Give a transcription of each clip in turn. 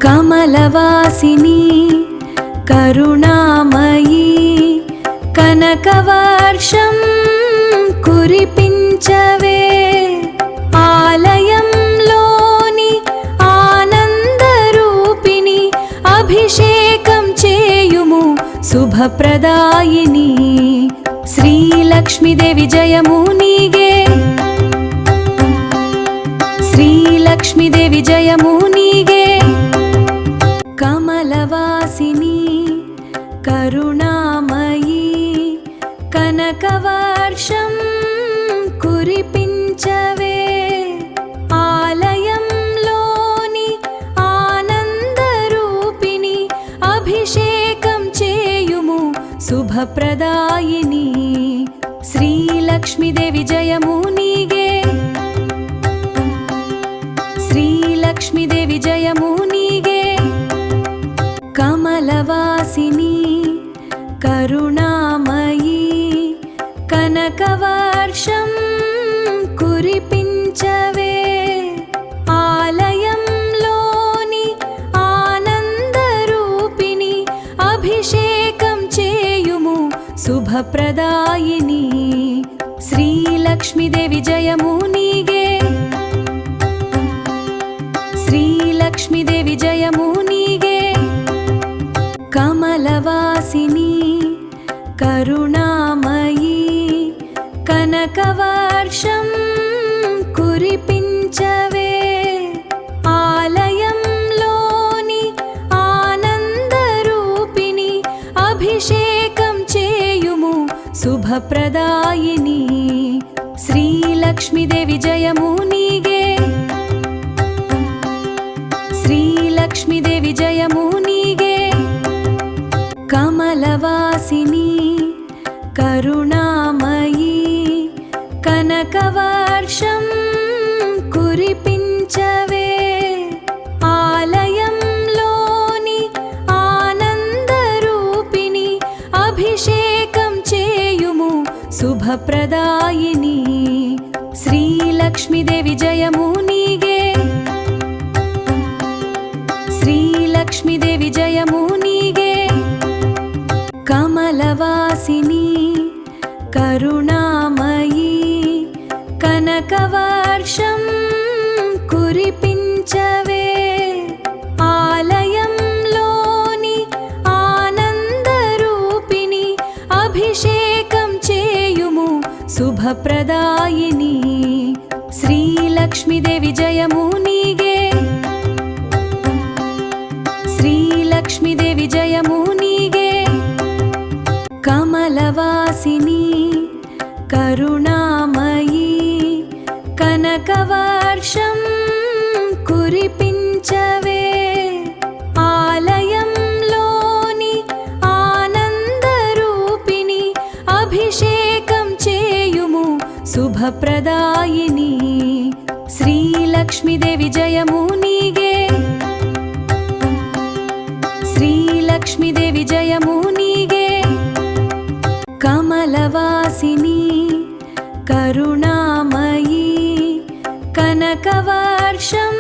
కమలవాసిని కరుణామయీ కనకవర్షం కురిపించవే ఆలయంలోని ఆనందరూపిణి అభిషేకం చేయుము శుభప్రదాయిని శ్రీలక్ష్మీదేవి జయము నీగే శ్రీలక్ష్మీదేవి జయము నీగే కమలవాసిని కరుణామయీ కనకవర్షం కురిపించవే ఆలయంలోని ఆనందరూపిణి అభిషేకం చేయుము శుభప్రదాయిని శ్రీలక్ష్మీదేవి జయము నీగే శ్రీలక్ష్మీదేవి జయము నీగే కమలవాసిని కరుణామయీ కనకవర్షం కురిపించవే ఆలయంలోని ఆనందరూపిణి అభిషేకం చేయుము శుభప్రదాయిని శ్రీలక్ష్మీదేవి జయము నీగే శ్రీలక్ష్మీదేవి జయము నీగే కమలవాసిని కరుణామయీ కనకవర్షం కురిపించవే ఆలయంలోని ఆనందరూపిణి అభిషేకం చేయుము శుభప్రదాయిని శ్రీలక్ష్మీదేవి జయము నీగే శ్రీలక్ష్మీదేవి జయము నీగే కమలవాసిని కరుణామయీ కనకవర్షం కురిపించవే ఆలయంలోని ఆనందరూపిణి అభిషేకం చేయుము శుభప్రదాయిని శ్రీలక్ష్మీదేవి జయము నీగే శ్రీలక్ష్మీదేవి జయము నీగే కమలవాసిని కరుణామయీ కనకవర్షం కురిపించవే ఆలయంలోని ఆనందరూపిణి అభిషేకం చేయుము శుభప్రదాయిని శ్రీలక్ష్మీదేవి జయము నీగే శ్రీలక్ష్మీదేవి జయము నీగే కమలవాసిని కరుణామయీ కనకవర్షం కురిపించవే ఆలయంలోని ఆనందరూపిణి అభిషేకం చేయుము శుభప్రదాయిని శ్రీలక్ష్మీదేవి జయము నీగే శ్రీలక్ష్మీదేవి జయము నీగే కమలవాసిని కరుణామయీ కనకవర్షం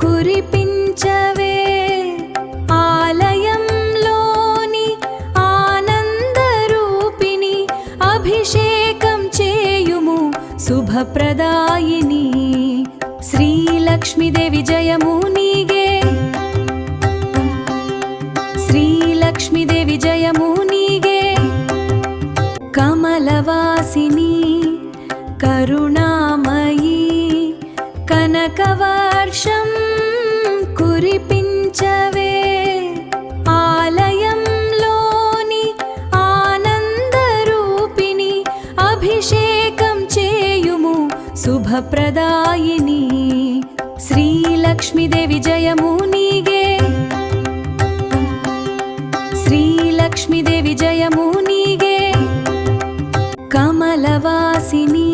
కురిపించవే ఆలయంలోని ఆనందరూపిణి అభిషేకం చేయుము శుభప్రదాయిని శ్రీలక్ష్మీదేవి జయము నీగే శ్రీలక్ష్మీదేవి జయము నీగే కమలవాసిని కరుణామయీ కనకవర్షం కురిపించవే ఆలయంలోని ఆనందరూపిణి అభిషేకం చేయుము శుభప్రదాయిని శ్రీలక్ష్మీదేవి జయము నీగే శ్రీలక్ష్మీదేవి జయము నీగే కమలవాసిని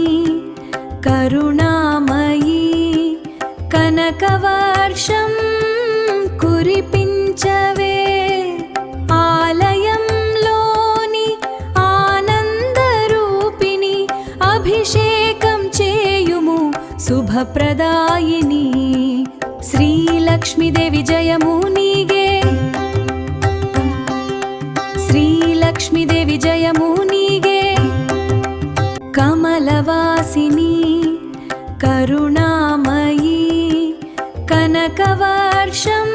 కరుణామయీ కనకవర్షం కురిపించవే ఆలయంలోని ఆనందరూపిణి అభిషేకం చేయుము శుభప్రదాయిని శ్రీలక్ష్మీదేవి శ్రీలక్ష్మీదేవి జయము నీగే శ్రీలక్ష్మీదేవి జయము నీగే కమలవాసిని కరుణామయీ కనకవర్షం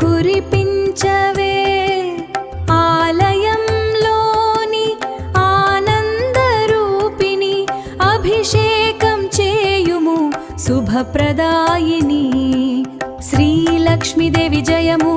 కురిపించవే ఆలయంలోని ఆనందరూపిణి అభిషేకం చేయుము శుభప్రదాయిని శ్రీలక్ష్మీదేవి జయము